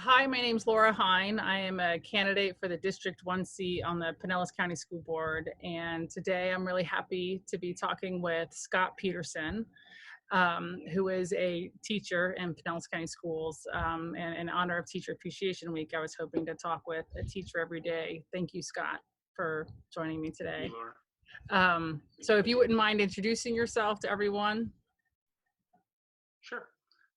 Hi, my name's Laura Hine. I am a candidate for the District 1 seat on the Pinellas County School Board. And today I'm really happy to be talking with Scott Peterson, who is a teacher in Pinellas County Schools. And in honor of Teacher Appreciation Week, I was hoping to talk with a teacher every day. Thank you, Scott, for joining me Hey, today. Laura. So if you wouldn't mind introducing yourself to everyone. Sure.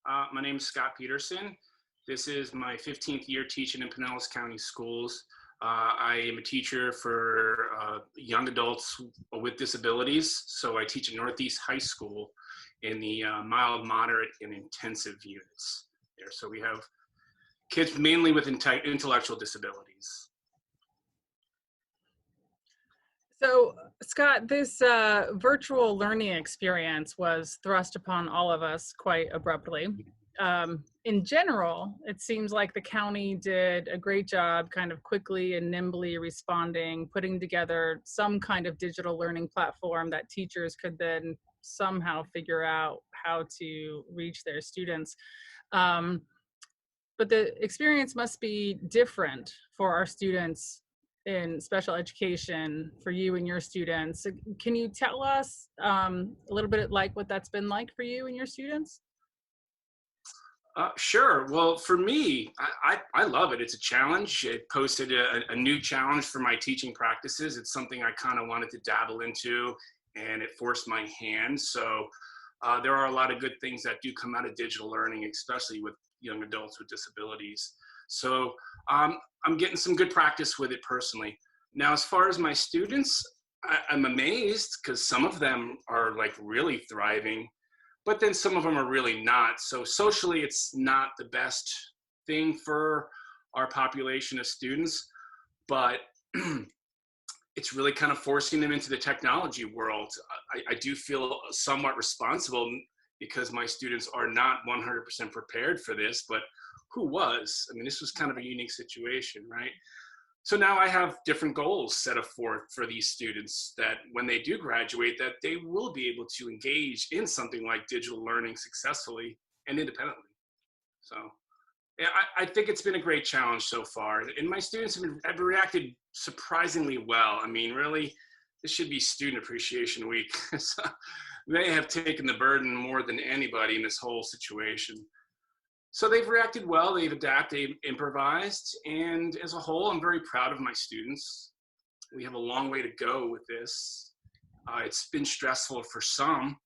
My name is Scott Peterson. This is my 15th year teaching in Pinellas County Schools. I am a teacher for young adults with disabilities. So I teach at Northeast High School in the mild, moderate, and intensive units there. So we have kids mainly with intellectual disabilities. So, Scott, this virtual learning experience was thrust upon all of us quite abruptly. In general, it seems like the county did a great job kind of quickly and nimbly responding, putting together some kind of digital learning platform that teachers could then somehow figure out how to reach their students. Um, but the experience must be different for our students in special education, for you and your students. Can you tell us a little bit like what that's been like for you and your students? Sure. Well, for me, I love it. It's a challenge. It posted a new challenge for my teaching practices. It's something I kind of wanted to dabble into, and it forced my hand. So there are a lot of good things that do come out of digital learning, especially with young adults with disabilities. So I'm getting some good practice with it personally. Now, as far as my students, I'm amazed because some of them are like really thriving, but then some of them are really not. So socially, it's not the best thing for our population of students, but it's really kind of forcing them into the technology world. I do feel somewhat responsible because my students are not 100% prepared for this, but who was? I mean, this was kind of a unique situation, right? So now I have different goals set forth for these students that when they do graduate, that they will be able to engage in something like digital learning successfully and independently. So yeah, I think it's been a great challenge so far. And my students have reacted surprisingly well. I mean, really, this should be Student Appreciation Week. So they have taken the burden more than anybody in this whole situation. So they've reacted well, they've adapted, they've improvised, and as a whole, I'm very proud of my students. We have a long way to go with this. It's been stressful for some,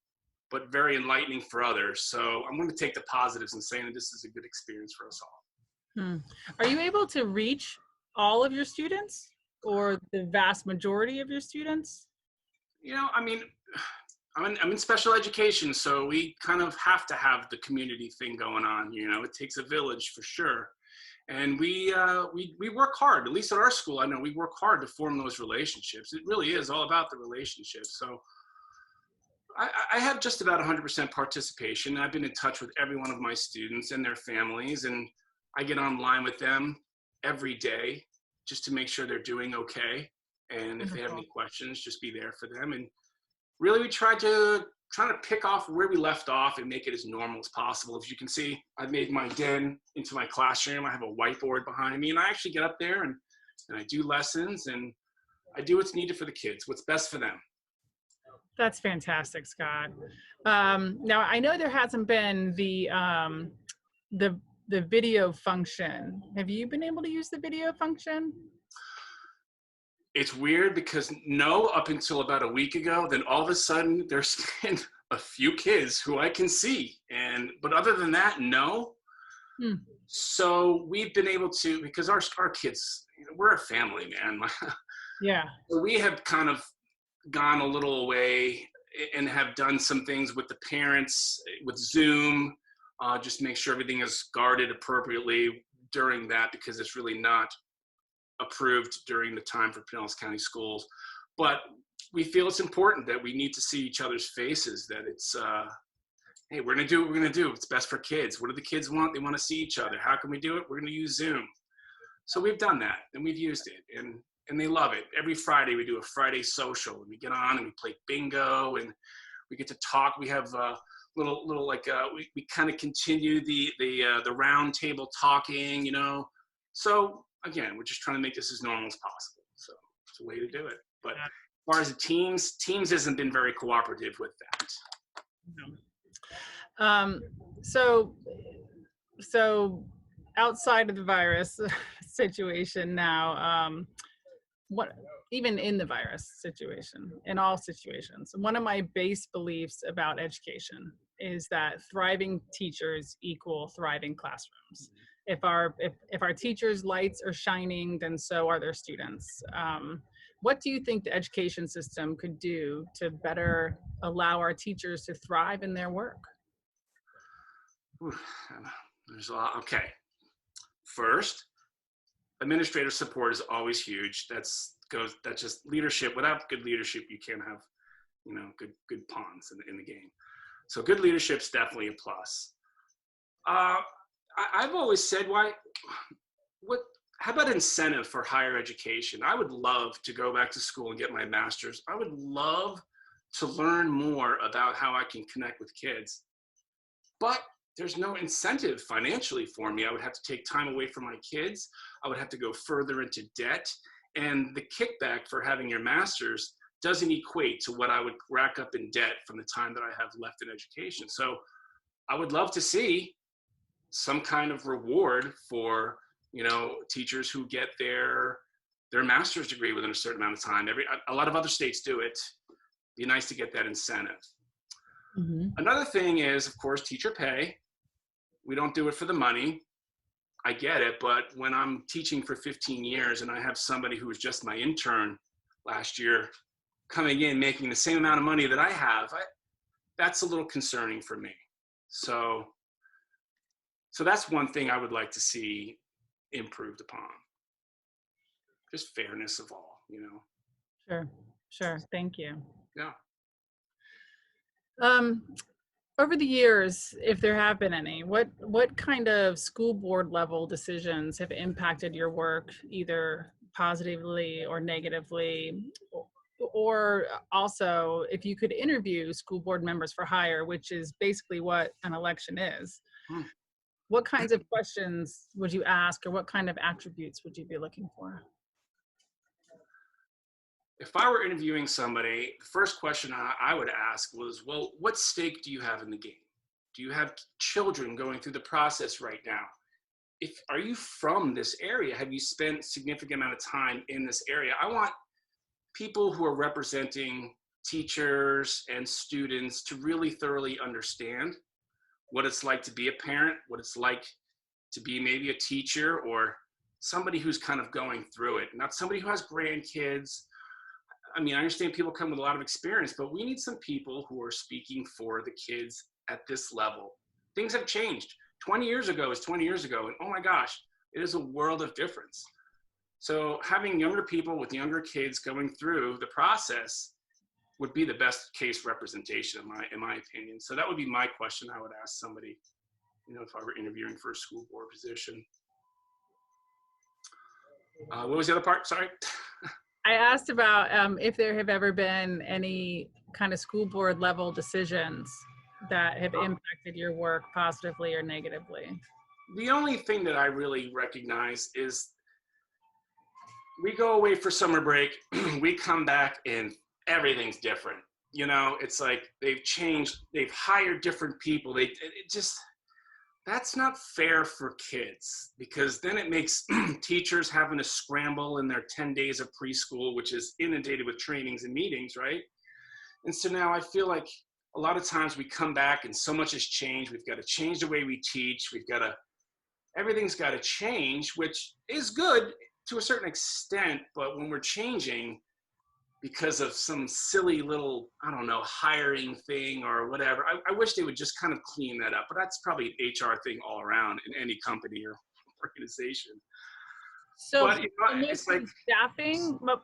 but very enlightening for others. So I'm going to take the positives and saying that this is a good experience for us all. Are you able to reach all of your students or the vast majority of your students? You know, I mean, I'm in special education, so we kind of have to have the community thing going on. You know, it takes a village for sure, and we work hard. At least at our school, I know we work hard to form those relationships. It really is all about the relationships. So I have just about 100% participation. I've been in touch with every one of my students and their families, and I get online with them every day just to make sure they're doing okay. And if they have Wonderful. any questions, just be there for them. And really, we try to pick off where we left off and make it as normal as possible. As you can see, I've made my den into my classroom. I have a whiteboard behind me, and I actually get up there and I do lessons, and I do what's needed for the kids, what's best for them. That's fantastic, Scott. Now I know there hasn't been the the video function. Have you been able to use the video function? It's weird because no, up until about a week ago, then all of a sudden there's been a few kids who I can see, but other than that, no. Hmm. So we've been able to, because our kids, we're a family, man. Yeah. So we have kind of gone a little away and have done some things with the parents with Zoom, just make sure everything is guarded appropriately during that, because it's really not approved during the time for Pinellas County Schools. But we feel it's important that we need to see each other's faces, that it's, hey, we're gonna do what we're gonna do. It's best for kids. What do the kids want? They wanna see each other. How can we do it? We're gonna use Zoom. So we've done that and we've used it, and they love it. Every Friday we do a Friday social, and we get on and we play bingo, and we get to talk. We have little like we kind of continue the round table talking, you know. So again, we're just trying to make this as normal as possible. So it's a way to do it. But as far as the teams hasn't been very cooperative with that. No. So outside of the virus situation now, what even in the virus situation, in all situations, one of my base beliefs about education is that thriving teachers equal thriving classrooms. If our teachers' lights are shining, then so are their students. What do you think the education system could do to better allow our teachers to thrive in their work? Ooh, there's a lot. Okay. First, administrative support is always huge. That's just leadership. Without good leadership, you can't have, you know, good pawns in the game. So good leadership is definitely a plus. I've always said, how about incentive for higher education? I would love to go back to school and get my master's. I would love to learn more about how I can connect with kids, but there's no incentive financially for me. I would have to take time away from my kids. I would have to go further into debt. And the kickback for having your master's doesn't equate to what I would rack up in debt from the time that I have left in education. So I would love to see some kind of reward for, you know, teachers who get their master's degree within a certain amount of time. A lot of other states do it. Be nice to get that incentive. Mm-hmm. Another thing is, of course, teacher pay. We don't do it for the money. I get it, but when I'm teaching for 15 years and I have somebody who was just my intern last year coming in making the same amount of money that I have, that's a little concerning for me. So that's one thing I would like to see improved upon. Just fairness of all, you know. Sure. Thank you. Yeah. Over the years, if there have been any, what kind of school board level decisions have impacted your work, either positively or negatively? Or also, if you could interview school board members for hire, which is basically what an election is, what kinds of questions would you ask, or what kind of attributes would you be looking for? If I were interviewing somebody, the first question I would ask was, well, what stake do you have in the game? Do you have children going through the process right now? Are you from this area? Have you spent a significant amount of time in this area? I want people who are representing teachers and students to really thoroughly understand what it's like to be a parent, what it's like to be maybe a teacher or somebody who's kind of going through it, not somebody who has grandkids. I mean, I understand people come with a lot of experience, but we need some people who are speaking for the kids at this level. Things have changed. 20 years ago is 20 years ago, and oh my gosh, it is a world of difference. So having younger people with younger kids going through the process would be the best case representation, in my opinion. So that would be my question I would ask somebody, you know, if I were interviewing for a school board position. What was the other part? Sorry. I asked about if there have ever been any kind of school board level decisions that have impacted your work positively or negatively. The only thing that I really recognize is we go away for summer break, we come back and everything's different. You know, it's like they've changed, they've hired different people. That's not fair for kids, because then it makes teachers having to scramble in their 10 days of preschool, which is inundated with trainings and meetings, right? And so now I feel like a lot of times we come back and so much has changed. We've got to change the way we teach. Everything's got to change, which is good to a certain extent, but when we're changing because of some silly little, I don't know, hiring thing or whatever, I wish they would just kind of clean that up. But that's probably an HR thing all around in any company or organization. So but, you know, it's like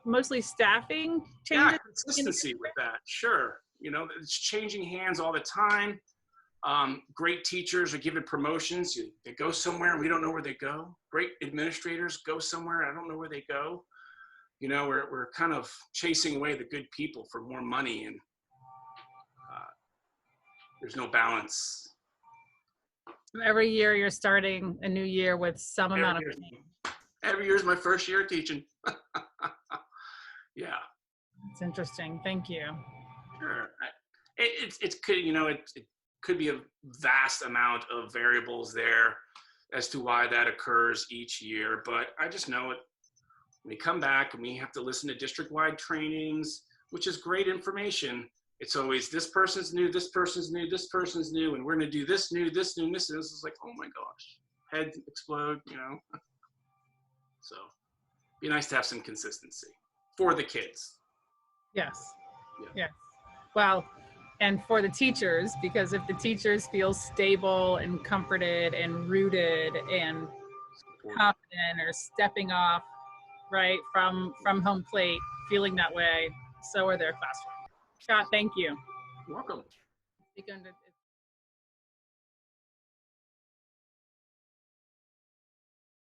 mostly staffing changes? Yeah, consistency with that, sure. You know, it's changing hands all the time. Great teachers are given promotions. They go somewhere and we don't know where they go. Great administrators go somewhere, I don't know where they go. You know, we're kind of chasing away the good people for more money, and There's no balance. Every year you're starting a new year with some amount of pain. Every year is my first year teaching. Yeah. It's interesting. Thank you. Sure. It could, it could be a vast amount of variables there as to why that occurs each year. But I just know it. When we come back and we have to listen to district-wide trainings, which is great information. It's always this person's new, this person's new, this person's new, and we're going to do this new, this new, this new. This is like, oh my gosh, head explode, So be nice to have some consistency for the kids. Yes. Yeah. Yes. Well, and for the teachers, because if the teachers feel stable and comforted and rooted and confident or stepping off right from home plate, feeling that way, so are their classroom. Scott, thank you. You're welcome.